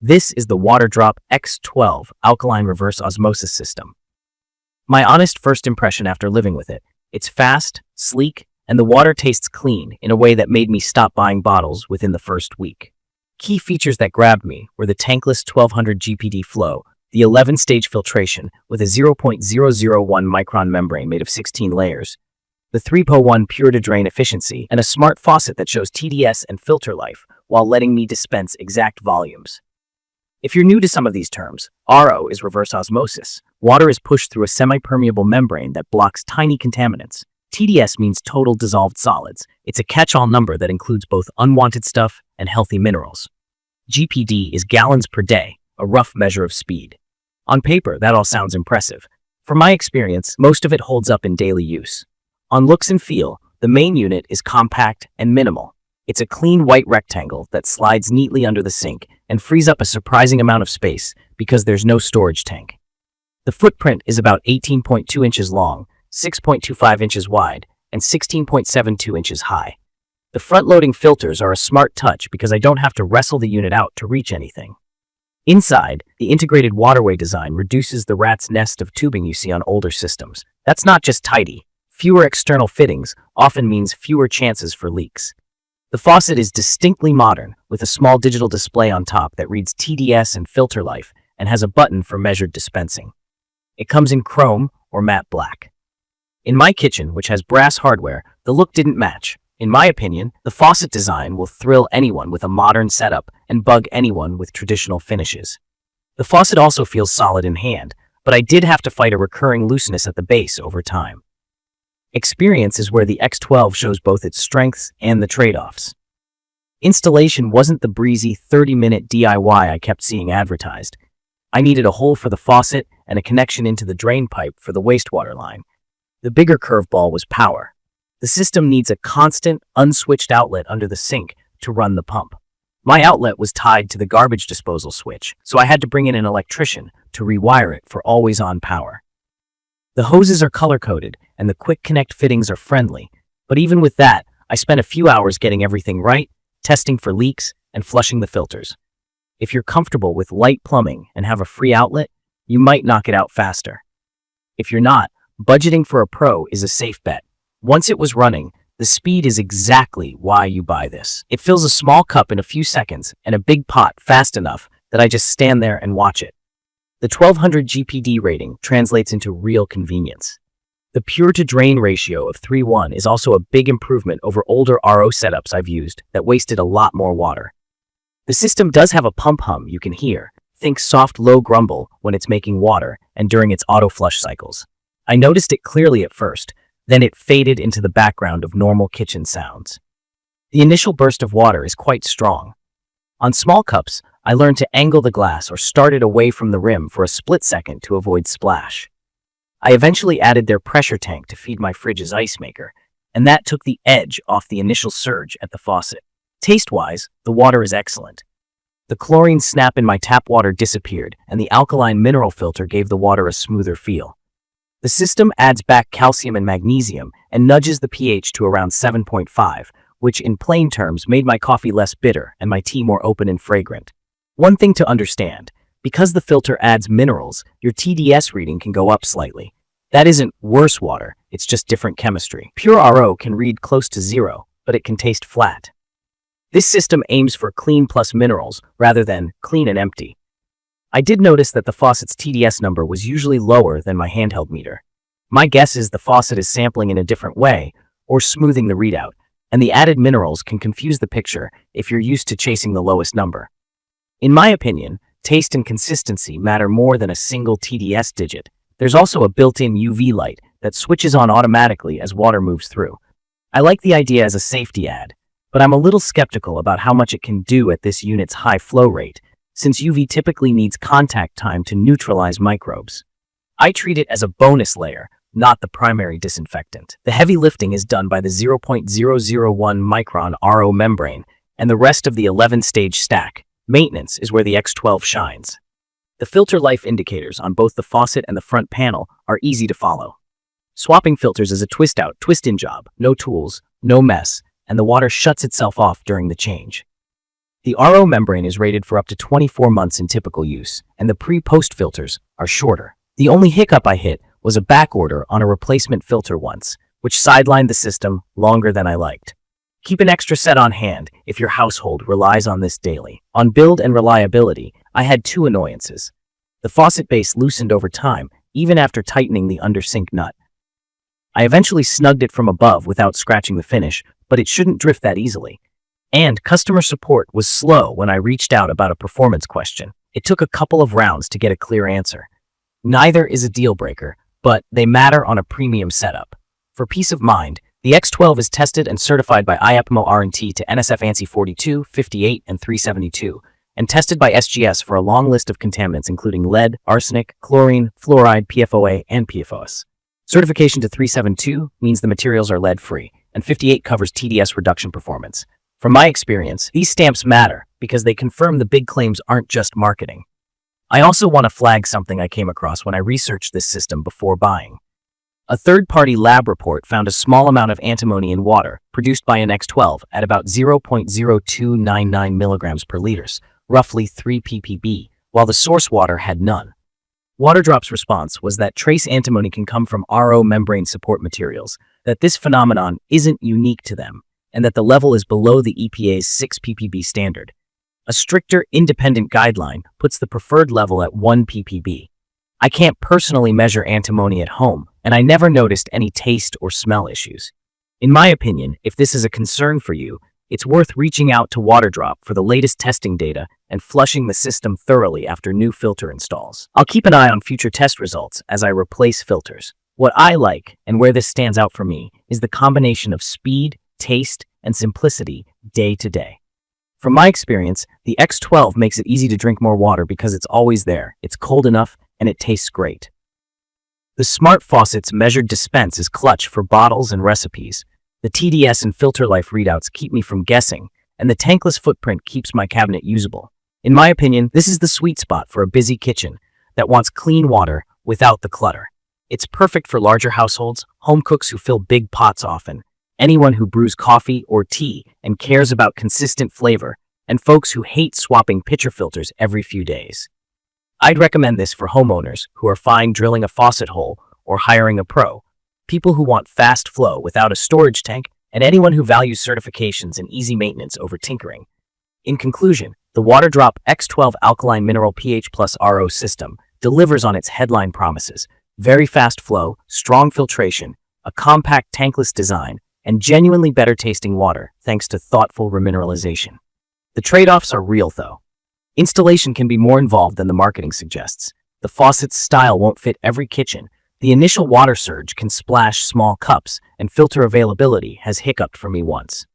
This is the Waterdrop X12-Alkaline Reverse Osmosis System. My honest first impression after living with it: it's fast, sleek, and the water tastes clean in a way that made me stop buying bottles within the first week. Key features that grabbed me were the tankless 1200 GPD flow, the 11-stage filtration with a 0.001 micron membrane made of 16 layers, the 3.1 pure-to-drain efficiency, and a smart faucet that shows TDS and filter life while letting me dispense exact volumes. If you're new to some of these terms, RO is reverse osmosis. Water is pushed through a semi-permeable membrane that blocks tiny contaminants. TDS means total dissolved solids. It's a catch-all number that includes both unwanted stuff and healthy minerals. GPD is gallons per day, a rough measure of speed. On paper, that all sounds impressive. From my experience, most of it holds up in daily use. On looks and feel, the main unit is compact and minimal. It's a clean white rectangle that slides neatly under the sink and frees up a surprising amount of space because there's no storage tank. The footprint is about 18.2 inches long, 6.25 inches wide, and 16.72 inches high. The front-loading filters are a smart touch because I don't have to wrestle the unit out to reach anything. Inside, the integrated waterway design reduces the rat's nest of tubing you see on older systems. That's not just tidy. Fewer external fittings often means fewer chances for leaks. The faucet is distinctly modern, with a small digital display on top that reads TDS and filter life and has a button for measured dispensing. It comes in chrome or matte black. In my kitchen, which has brass hardware, the look didn't match. In my opinion, the faucet design will thrill anyone with a modern setup and bug anyone with traditional finishes. The faucet also feels solid in hand, but I did have to fight a recurring looseness at the base over time. Experience is where the X12 shows both its strengths and the trade-offs. Installation wasn't the breezy 30-minute DIY I kept seeing advertised. I needed a hole for the faucet and a connection into the drain pipe for the wastewater line. The bigger curveball was power. The system needs a constant, unswitched outlet under the sink to run the pump. My outlet was tied to the garbage disposal switch, so I had to bring in an electrician to rewire it for always-on power. The hoses are color-coded, and the quick connect fittings are friendly, but even with that, I spent a few hours getting everything right, testing for leaks, and flushing the filters. If you're comfortable with light plumbing and have a free outlet, you might knock it out faster. If you're not, budgeting for a pro is a safe bet. Once it was running, the speed is exactly why you buy this. It fills a small cup in a few seconds and a big pot fast enough that I just stand there and watch it. The 1200 GPD rating translates into real convenience. The pure-to-drain ratio of 3:1 is also a big improvement over older RO setups I've used that wasted a lot more water. The system does have a pump hum you can hear. Think soft, low grumble when it's making water and during its auto-flush cycles. I noticed it clearly at first, then it faded into the background of normal kitchen sounds. The initial burst of water is quite strong. On small cups, I learned to angle the glass or start it away from the rim for a split second to avoid splash. I eventually added their pressure tank to feed my fridge's ice maker, and that took the edge off the initial surge at the faucet. Taste-wise, the water is excellent. The chlorine snap in my tap water disappeared, and the alkaline mineral filter gave the water a smoother feel. The system adds back calcium and magnesium and nudges the pH to around 7.5, which in plain terms made my coffee less bitter and my tea more open and fragrant. One thing to understand: because the filter adds minerals, your TDS reading can go up slightly. That isn't worse water, it's just different chemistry. Pure RO can read close to 0, but it can taste flat. This system aims for clean plus minerals rather than clean and empty. I did notice that the faucet's TDS number was usually lower than my handheld meter. My guess is the faucet is sampling in a different way or smoothing the readout, and the added minerals can confuse the picture if you're used to chasing the lowest number. In my opinion, taste and consistency matter more than a single TDS digit. There's also a built-in UV light that switches on automatically as water moves through. I like the idea as a safety add, but I'm a little skeptical about how much it can do at this unit's high flow rate, since UV typically needs contact time to neutralize microbes. I treat it as a bonus layer, not the primary disinfectant. The heavy lifting is done by the 0.001 micron RO membrane and the rest of the 11-stage stack. Maintenance is where the X12 shines. The filter life indicators on both the faucet and the front panel are easy to follow. Swapping filters is a twist-out, twist-in job, no tools, no mess, and the water shuts itself off during the change. The RO membrane is rated for up to 24 months in typical use, and the pre-post filters are shorter. The only hiccup I hit was a back order on a replacement filter once, which sidelined the system longer than I liked. Keep an extra set on hand if your household relies on this daily. On build and reliability, I had two annoyances. The faucet base loosened over time, even after tightening the under-sink nut. I eventually snugged it from above without scratching the finish, but it shouldn't drift that easily. And customer support was slow when I reached out about a performance question. It took a couple of rounds to get a clear answer. Neither is a deal breaker, but they matter on a premium setup. For peace of mind, the X12 is tested and certified by IAPMO R&T to NSF ANSI 42, 58, and 372, and tested by SGS for a long list of contaminants including lead, arsenic, chlorine, fluoride, PFOA, and PFOS. Certification to 372 means the materials are lead-free, and 58 covers TDS reduction performance. From my experience, these stamps matter because they confirm the big claims aren't just marketing. I also want to flag something I came across when I researched this system before buying. A third-party lab report found a small amount of antimony in water produced by an X12 at about 0.0299 milligrams per liters, roughly 3 ppb, while the source water had none. Waterdrop's response was that trace antimony can come from RO membrane support materials, that this phenomenon isn't unique to them, and that the level is below the EPA's 6 ppb standard. A stricter, independent guideline puts the preferred level at 1 ppb. I can't personally measure antimony at home, and I never noticed any taste or smell issues. In my opinion, if this is a concern for you, it's worth reaching out to Waterdrop for the latest testing data and flushing the system thoroughly after new filter installs. I'll keep an eye on future test results as I replace filters. What I like, and where this stands out for me, is the combination of speed, taste, and simplicity day to day. From my experience, the X12 makes it easy to drink more water because it's always there, it's cold enough, and it tastes great. The Smart Faucet's measured dispense is clutch for bottles and recipes. The TDS and filter life readouts keep me from guessing, and the tankless footprint keeps my cabinet usable. In my opinion, this is the sweet spot for a busy kitchen that wants clean water without the clutter. It's perfect for larger households, home cooks who fill big pots often, anyone who brews coffee or tea and cares about consistent flavor, and folks who hate swapping pitcher filters every few days. I'd recommend this for homeowners who are fine drilling a faucet hole or hiring a pro, people who want fast flow without a storage tank, and anyone who values certifications and easy maintenance over tinkering. In conclusion, the Waterdrop X12-Alkaline Mineral pH Plus RO system delivers on its headline promises: very fast flow, strong filtration, a compact tankless design, and genuinely better tasting water thanks to thoughtful remineralization. The trade-offs are real though. Installation can be more involved than the marketing suggests. The faucet's style won't fit every kitchen. The initial water surge can splash small cups, and filter availability has hiccuped for me once.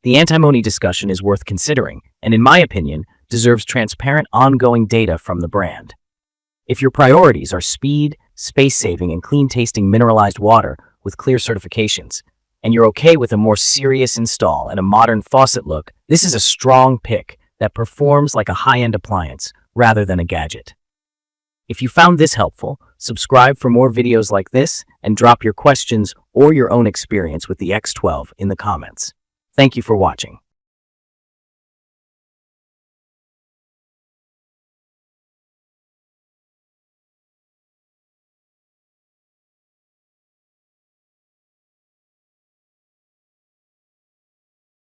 The antimony discussion is worth considering, and in my opinion, deserves transparent ongoing data from the brand. If your priorities are speed, space-saving, and clean-tasting mineralized water with clear certifications, and you're okay with a more serious install and a modern faucet look, this is a strong pick that performs like a high-end appliance rather than a gadget. If you found this helpful, subscribe for more videos like this and drop your questions or your own experience with the X12 in the comments. Thank you for watching.